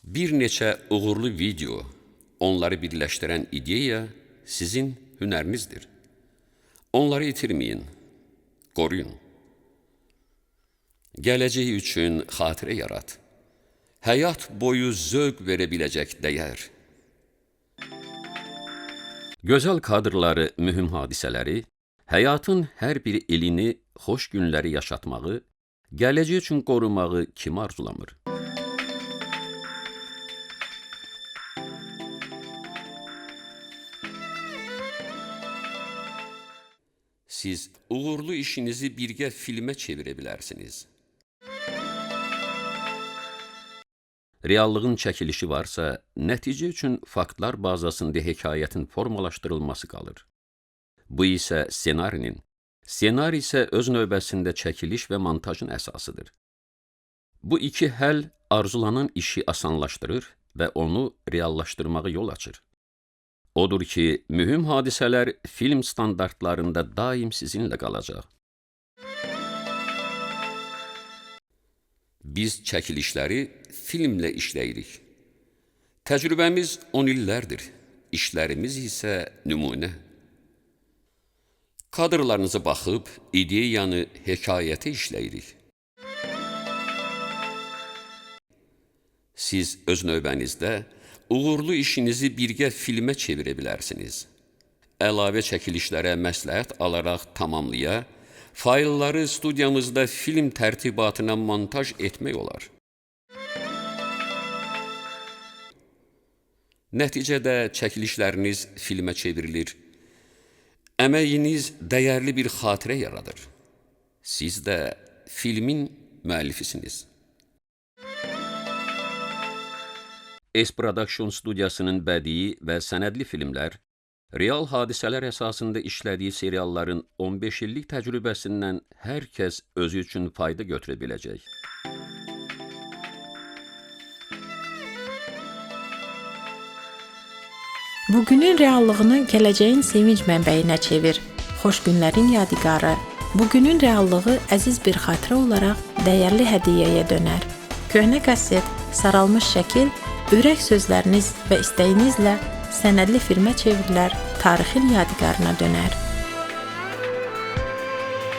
Bir neçə uğurlu video, onları birləşdirən ideya sizin hünərinizdir. Onları itirməyin, qoruyun. Gələcəyi üçün xatirə yarat. Həyat boyu zövq verə biləcək dəyər. Gözəl kadrları, mühüm hadisələri, həyatın hər bir elini, xoş günləri yaşatmağı, gələcək üçün qorumağı kim arzulamır? Siz uğurlu işinizi birgə filmə çevirə bilərsiniz. Reallığın çəkilişi varsa, nəticə üçün faktlar bazasında hekayətin formalaşdırılması qalır. Bu isə ssenarinin, ssenari isə öz növbəsində çəkiliş və montajın əsasıdır. Bu iki həll arzulanan işi asanlaşdırır və onu reallaşdırmağa yol açır. Odur ki, mühüm hadisələr film standartlarında daim sizinlə qalacaq. Biz çəkilişləri filmlə işləyirik. Təcrübəmiz 10 illərdir, işlərimiz isə nümunə. Kadrlarınıza baxıb, ideyanı, hekayəti işləyirik. Siz öz növbənizdə uğurlu işinizi birgə filmə çevirə bilərsiniz. Əlavə çəkilişlərə məsləhət alaraq tamamlaya, faylları studiyamızda film tərtibatına montaj etmək olar. Nəticədə çəkilişləriniz filmə çevrilir. Əməyiniz dəyərli bir xatirə yaradır. Siz də filmin müəllifisiniz. S-Production studiyasının bədii və sənədli filmlər, real hadisələr əsasında işlədiyi serialların 15 illik təcrübəsindən hər kəs özü üçün fayda götürə biləcək. Bugünün reallığını gələcəyin sevinç mənbəyinə çevir. Xoş günlərin yadigarı. Bugünün reallığı əziz bir xatirə olaraq dəyərli hədiyyəyə dönər. Köhnə kaset, saralmış şəkil, ürək sözləriniz və istəyinizlə sənədli filmə çevrilər, tarixin yadigarına dönər.